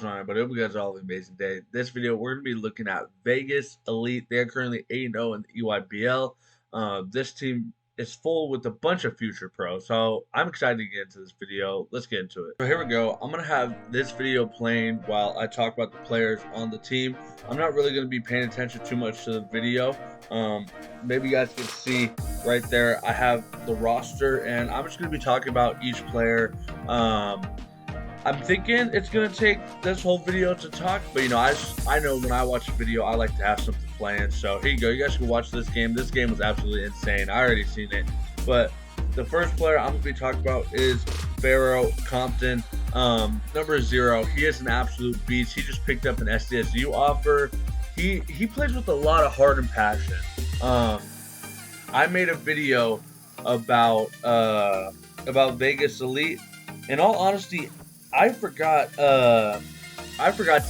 On, but I hope you guys all have an amazing day. This video, we're going to be looking at Vegas Elite. They're currently 8-0 in the EYBL. This team is full with a bunch of future pros, so I'm excited to get into this video. Let's get into it. So here we go. I'm going to have this video playing while I talk about the players on the team. I'm not really going to be paying attention too much to the video. Maybe you guys can see right there, I have the roster, and I'm just going to be talking about each player. I'm thinking it's gonna take this whole video to talk, but I know when I watch a video, I like to have something planned. So here you go. You guys can watch this game. This game was absolutely insane. I already seen it, but the first player I'm gonna be talking about is Pharoah Compton, number 0. He is an absolute beast. He just picked up an SDSU offer. He plays with a lot of heart and passion. I made a video about Vegas Elite. In all honesty, I forgot to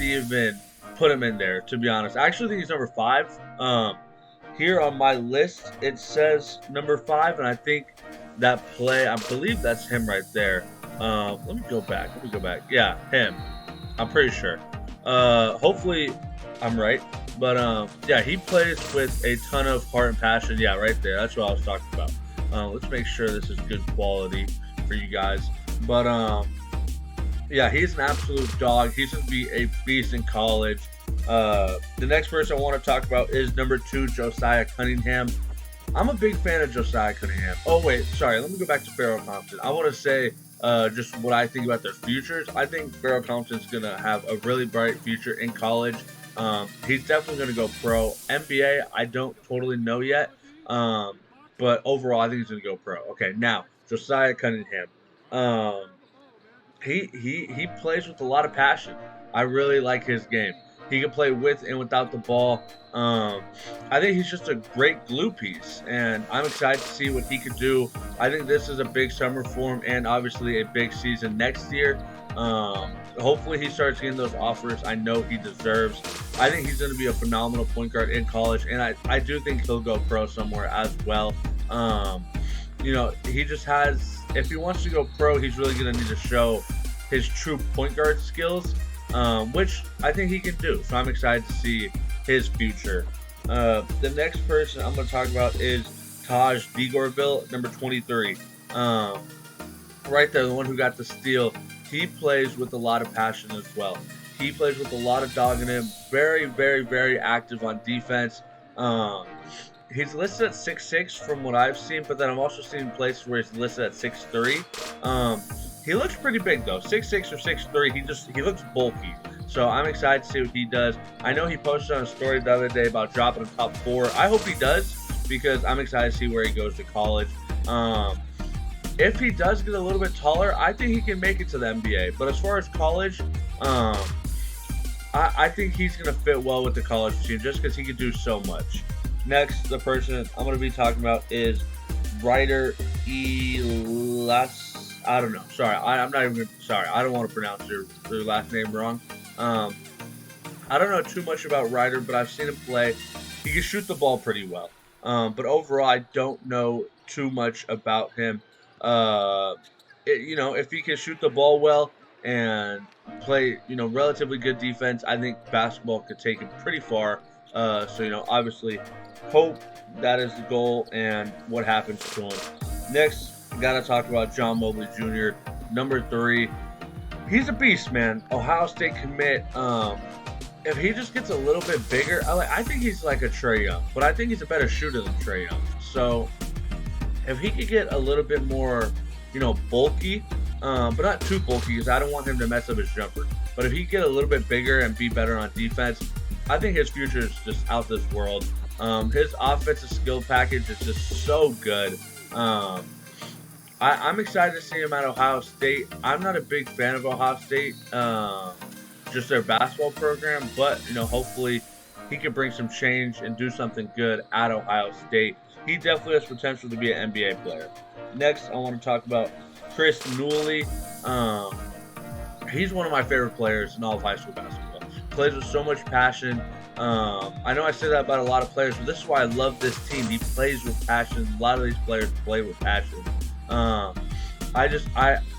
even put him in there, to be honest. I actually think he's number 5. Here on my list, it says number 5, and I think I believe that's him right there. Let me go back. Yeah, him. I'm pretty sure. Hopefully I'm right. But yeah, he plays with a ton of heart and passion. Yeah, right there. That's what I was talking about. Let's make sure this is good quality for you guys. But yeah, he's an absolute dog. He's going to be a beast in college. The next person I want to talk about is number 2, Josiah Cunningham. I'm a big fan of Josiah Cunningham. Oh, wait, sorry. Let me go back to Pharoah Compton. I want to say just what I think about their futures. I think Pharoah Compton's going to have a really bright future in college. He's definitely going to go pro. NBA, I don't totally know yet. But overall, I think he's going to go pro. Okay, now, Josiah Cunningham. He plays with a lot of passion. I really like his game. He can play with and without the ball. I think he's just a great glue piece, and I'm excited to see what he could do. I think this is a big summer for him, and obviously a big season next year. Hopefully he starts getting those offers I know he deserves. I think he's going to be a phenomenal point guard in college, and I do think he'll go pro somewhere as well. He just has, if he wants to go pro, he's really going to need to show his true point guard skills, which I think he can do. So I'm excited to see his future. The next person I'm going to talk about is Taj Degorville, number 23. Right there, the one who got the steal. He plays with a lot of passion as well. He plays with a lot of dog in him. Very, very, very active on defense. He's listed at 6'6" from what I've seen, but then I've also seen places where he's listed at 6'3". He looks pretty big though, 6'6" or 6'3". He looks bulky. So I'm excited to see what he does. I know he posted on a story the other day about dropping a top 4. I hope he does, because I'm excited to see where he goes to college. If he does get a little bit taller, I think he can make it to the NBA. But as far as college, I think he's going to fit well with the college team just because he can do so much. Next, the person I'm going to be talking about is Ryder Elas. I don't know. Sorry, I'm not even sorry. I don't want to pronounce their last name wrong. I don't know too much about Ryder, but I've seen him play. He can shoot the ball pretty well. But overall, I don't know too much about him. If he can shoot the ball well and play, relatively good defense, I think basketball could take him pretty far. Obviously, hope that is the goal and what happens to him. Next, got to talk about John Mobley Jr., number 3. He's a beast, man. Ohio State commit. If he just gets a little bit bigger, I think he's like a Trae Young, but I think he's a better shooter than Trae Young. So if he could get a little bit more, bulky, but not too bulky, because I don't want him to mess up his jumper. But if he could get a little bit bigger and be better on defense, I think his future is just out this world. His offensive skill package is just so good. I'm excited to see him at Ohio State. I'm not a big fan of Ohio State, just their basketball program, but hopefully he can bring some change and do something good at Ohio State. He definitely has potential to be an NBA player. Next, I want to talk about Chris Newley. He's one of my favorite players in all of high school basketball. Plays with so much passion. I know I say that about a lot of players, but this is why I love this team. He plays with passion. A lot of these players play with passion. I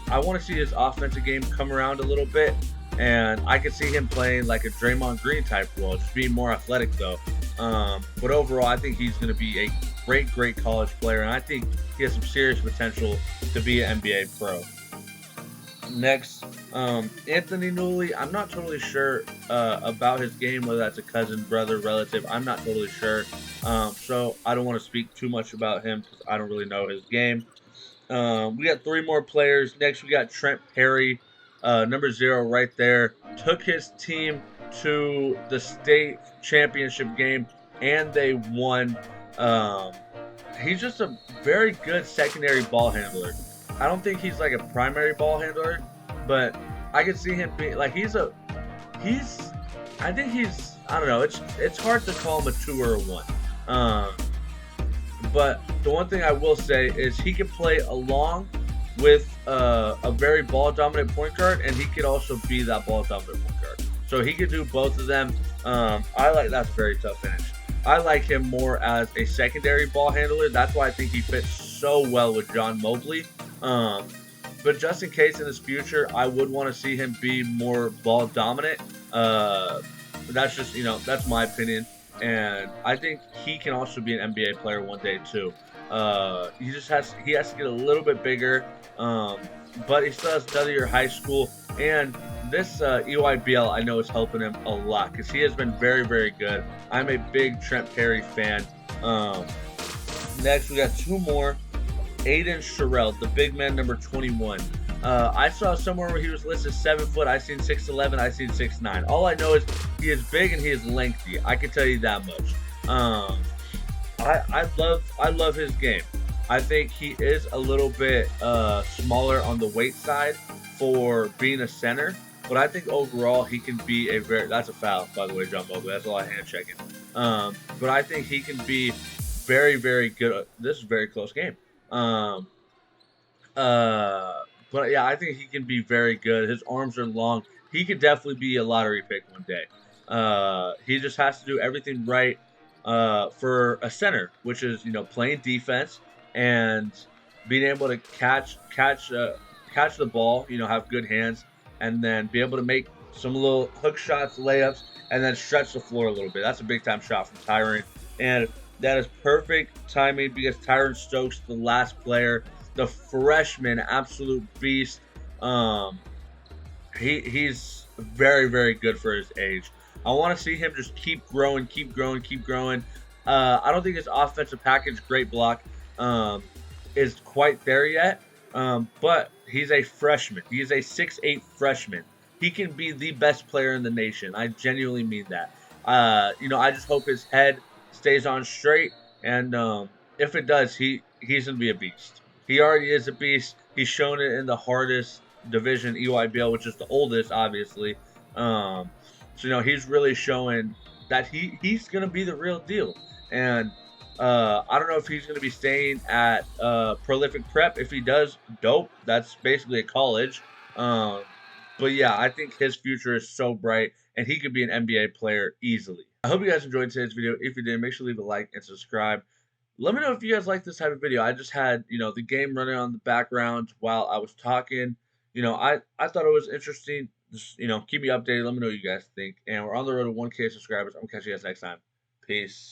want to see his offensive game come around a little bit. and I could see him playing like a Draymond Green type role, just being more athletic though. But overall, I think he's going to be a great college player, and I think he has some serious potential to be an NBA pro. Next, Anthony Newley. I'm not totally sure about his game, whether that's a cousin, brother, relative. I'm not totally sure. So I don't want to speak too much about him because I don't really know his game. We got three more players. Next, we got Trent Perry, number 0 right there. Took his team to the state championship game, and they won. Um, he's just a very good secondary ball handler. I don't think he's like a primary ball handler, but I could see him be like he's I think he's I don't know. It's hard to call him a 2 or a 1. Um, but the one thing I will say is he can play along with a very ball dominant point guard, and he could also be that ball dominant point guard. So he could do both of them. I like that's a very tough finish. I like him more as a secondary ball handler. That's why I think he fits so well with John Mobley. Um, but just in case in his future, I would want to see him be more ball dominant. That's just that's my opinion, and I think he can also be an NBA player one day too. He has to get a little bit bigger, um, but he still has another year of high school, and this EYBL I know is helping him a lot because he has been very good. I'm a big Trent Perry fan. Um, Next, we got two more. Aiden Sherrell, the big man, number 21. I saw somewhere where he was listed 7 foot. I seen 6'11. I seen 6'9. All I know is he is big and he is lengthy. I can tell you that much. Um, I love his game. I think he is a little bit smaller on the weight side for being a center, but I think overall he can be a very that's a foul, by the way, John Mobley. That's a lot of hand checking. But I think he can be very good. This is a very close game. Um, uh, but yeah, I think he can be very good. His arms are long. He could definitely be a lottery pick one day. He just has to do everything right for a center, which is playing defense and being able to catch the ball. Have good hands, and then be able to make some little hook shots, layups, and then stretch the floor a little bit. That's a big time shot from Tyron, and that is perfect timing because Tyron Stokes, the last player, the freshman, absolute beast. Um, he's very good for his age. I want to see him just keep growing, keep growing, keep growing. I don't think his offensive package, great block, um, is quite there yet. But he's a freshman. He is a 6'8" freshman. He can be the best player in the nation. I genuinely mean that. I just hope his head stays on straight, and if it does, he's gonna be a beast. He already is a beast. He's shown it in the hardest division, EYBL, which is the oldest, obviously. Um, so he's really showing that he's gonna be the real deal. And I don't know if he's gonna be staying at Prolific Prep. If he does, dope. That's basically a college. Um, but yeah, I think his future is so bright, and he could be an NBA player easily. I hope you guys enjoyed today's video. If you did, make sure to leave a like and subscribe. Let me know if you guys like this type of video. I just had, the game running on the background while I was talking. I thought it was interesting. Just, keep me updated. Let me know what you guys think. And we're on the road to 1K subscribers. I'm gonna catch you guys next time. Peace.